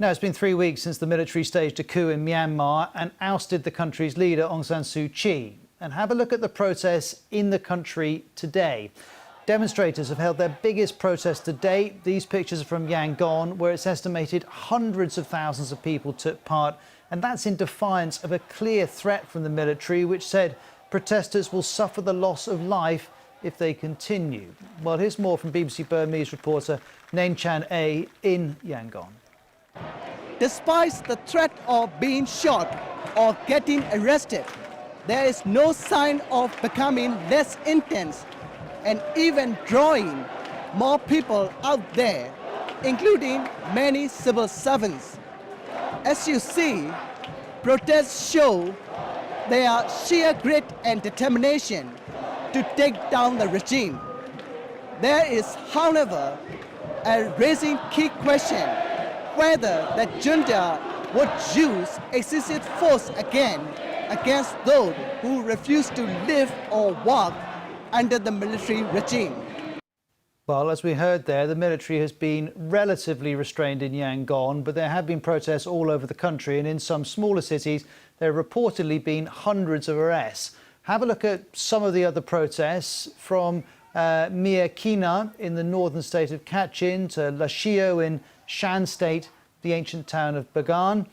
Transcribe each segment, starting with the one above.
Now, it's been 3 weeks since the military staged a coup in Myanmar and ousted the country's leader, Aung San Suu Kyi. And have a look at the protests in the country today. Demonstrators have held their biggest protest to date. These pictures are from Yangon, where it's estimated hundreds of thousands of people took part. And that's in defiance of a clear threat from the military, which said protesters will suffer the loss of life if they continue. Well, here's more from BBC Burmese reporter Nain Chan-A in Yangon. Despite the threat of being shot or getting arrested, there is no sign of becoming less intense and even drawing more people out there, including many civil servants. As you see, protests show their sheer grit and determination to take down the regime. There is, however, a raising key question whether the junta would use excessive force again against those who refuse to live or work under the military regime. Well, as we heard there, the military has been relatively restrained in Yangon, but there have been protests all over the country, and in some smaller cities there have reportedly been hundreds of arrests. Have a look at some of the other protests from Mia Kina in the northern state of Kachin to Lashio in Shan State, the ancient town of Bagan,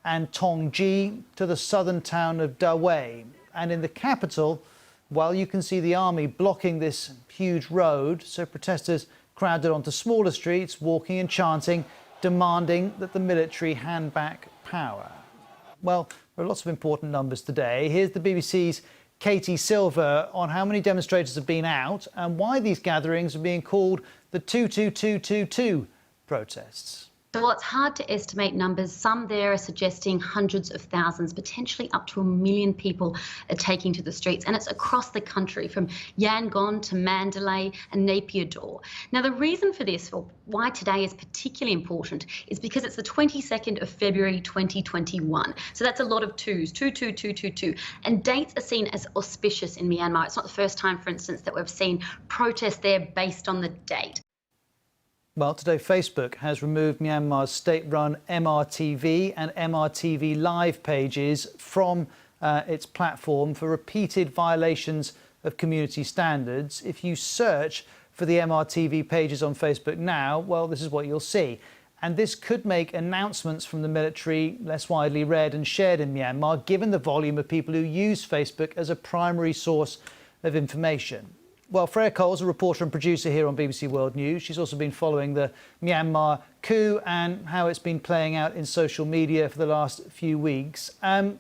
and Tongji to the southern town of Dawei. And in the capital, well, you can see the army blocking this huge road, so protesters crowded onto smaller streets, walking and chanting, demanding that the military hand back power. Well, there are lots of important numbers today. Here's the BBC's Katie Silver on how many demonstrators have been out and why these gatherings are being called the 22222 protests. So while it's hard to estimate numbers, some there are suggesting hundreds of thousands, potentially up to 1 million people are taking to the streets. And it's across the country, from Yangon to Mandalay and Naypyidaw. Now, the reason for this, or why today is particularly important, is because it's the 22nd of February 2021. So that's a lot of twos, 22222. And dates are seen as auspicious in Myanmar. It's not the first time, for instance, that we've seen protests there based on the date. Well, today Facebook has removed Myanmar's state-run MRTV and MRTV Live pages from its platform for repeated violations of community standards. If you search for the MRTV pages on Facebook now, well, this is what you'll see. And this could make announcements from the military less widely read and shared in Myanmar, given the volume of people who use Facebook as a primary source of information. Well, Freya Cole's a reporter and producer here on BBC World News. She's also been following the Myanmar coup and how it's been playing out in social media for the last few weeks.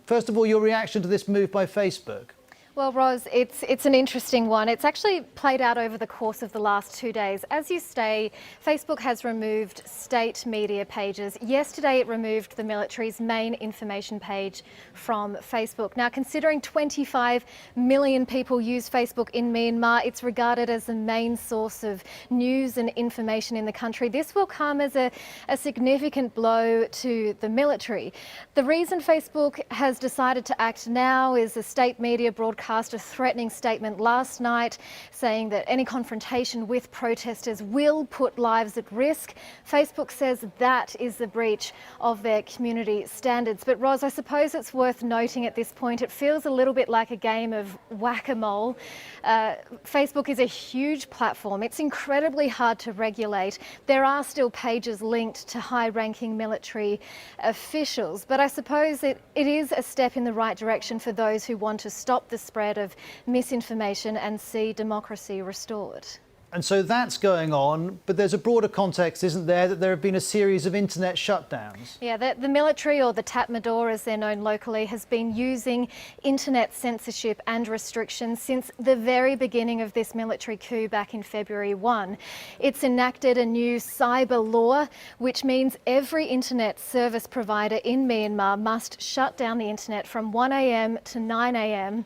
First of all, your reaction to this move by Facebook? Well, Ros, it's an interesting one. It's actually played out over the course of the last 2 days. As you say, Facebook has removed state media pages. Yesterday, it removed the military's main information page from Facebook. Now, considering 25 million people use Facebook in Myanmar, it's regarded as the main source of news and information in the country. This will come as a significant blow to the military. The reason Facebook has decided to act now is the state media broadcast a threatening statement last night saying that any confrontation with protesters will put lives at risk. Facebook says that is the breach of their community standards. But Ros, I suppose it's worth noting at this point, it feels a little bit like a game of whack-a-mole. Facebook is a huge platform. It's incredibly hard to regulate. There are still pages linked to high-ranking military officials, but I suppose it is a step in the right direction for those who want to stop the spread of misinformation and see democracy restored. And so that's going on, but there's a broader context, isn't there, that there have been a series of internet shutdowns? Yeah, the military, or the Tatmadaw as they're known locally, has been using internet censorship and restrictions since the very beginning of this military coup back in February 1. It's enacted a new cyber law, which means every internet service provider in Myanmar must shut down the internet from 1 a.m. to 9 a.m.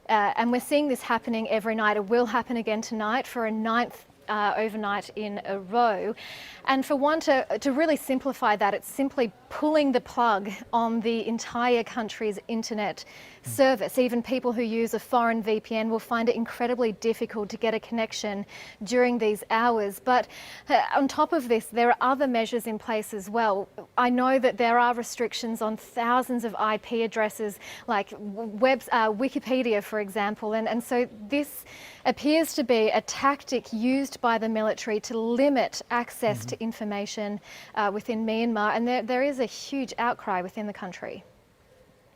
And we're seeing this happening every night. It will happen again tonight for a 9th overnight in a row. And for one, to really simplify that, it's simply pulling the plug on the entire country's internet service. Even people who use a foreign VPN will find it incredibly difficult to get a connection during these hours. But on top of this, there are other measures in place as well. I know that there are restrictions on thousands of IP addresses, like Wikipedia, for example. And so this appears to be a tactic used by the military to limit access to information within Myanmar. And there is a huge outcry within the country.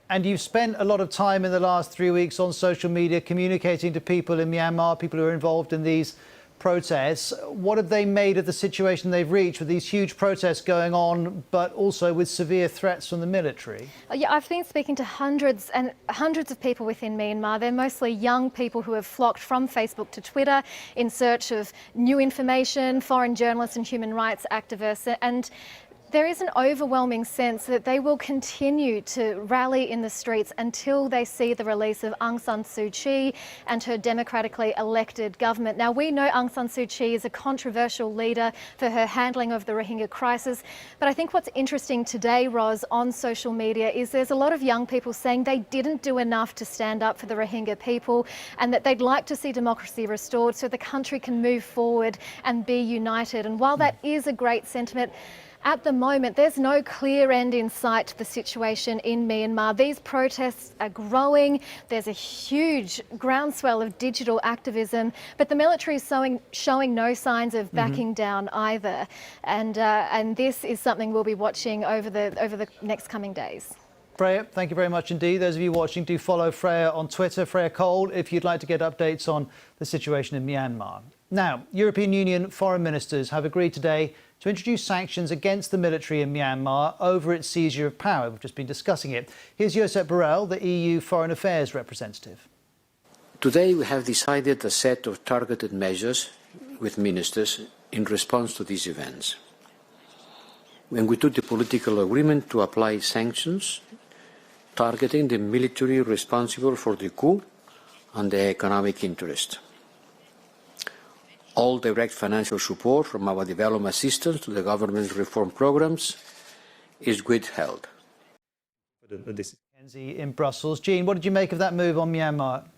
And you've spent a lot of time in the last 3 weeks on social media communicating to people in Myanmar, people who are involved in these protests. What have they made of the situation they've reached with these huge protests going on, but also with severe threats from the military? Yeah, I've been speaking to hundreds and hundreds of people within Myanmar. They're mostly young people who have flocked from Facebook to Twitter in search of new information, foreign journalists and human rights activists. And there is an overwhelming sense that they will continue to rally in the streets until they see the release of Aung San Suu Kyi and her democratically elected government. Now, we know Aung San Suu Kyi is a controversial leader for her handling of the Rohingya crisis, but I think what's interesting today, Roz, on social media is there's a lot of young people saying they didn't do enough to stand up for the Rohingya people and that they'd like to see democracy restored so the country can move forward and be united. And while that is a great sentiment, at the moment, there's no clear end in sight to the situation in Myanmar. These protests are growing. There's a huge groundswell of digital activism, but the military is showing no signs of backing down either. And this is something we'll be watching over the next coming days. Freya, thank you very much indeed. Those of you watching, do follow Freya on Twitter, Freya Cole, if you'd like to get updates on the situation in Myanmar. Now, European Union foreign ministers have agreed today to introduce sanctions against the military in Myanmar over its seizure of power. We've just been discussing it. Here's Josep Borrell, the EU Foreign Affairs representative. Today we have decided a set of targeted measures with ministers in response to these events. When we took the political agreement to apply sanctions targeting the military responsible for the coup and the economic interest. All direct financial support from our development assistance to the government's reform programs is withheld. In Brussels. Jean, what did you make of that move on Myanmar?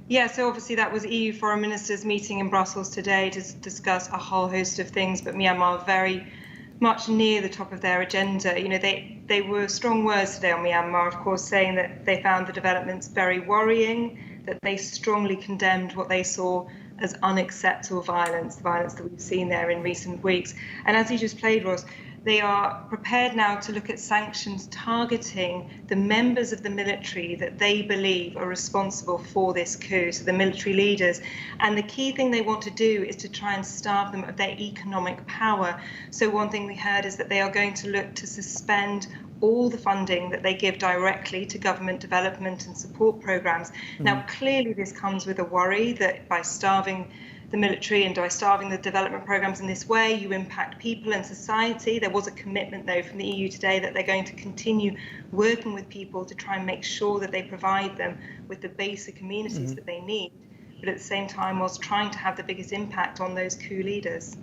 Yeah, so obviously that was EU foreign ministers meeting in Brussels today to discuss a whole host of things, but Myanmar very much near the top of their agenda. You know, they were strong words today on Myanmar, of course, saying that they found the developments very worrying, that they strongly condemned what they saw as unacceptable violence, the violence that we've seen there in recent weeks. And as you just played, Ross, they are prepared now to look at sanctions targeting the members of the military that they believe are responsible for this coup, so the military leaders. And the key thing they want to do is to try and starve them of their economic power. So one thing we heard is that they are going to look to suspend all the funding that they give directly to government development and support programs. Now, clearly this comes with a worry that by starving the military and by starving the development programs in this way, you impact people and society. There was a commitment, though, from the EU today that they're going to continue working with people to try and make sure that they provide them with the basic amenities that they need, but at the same time whilst trying to have the biggest impact on those coup leaders.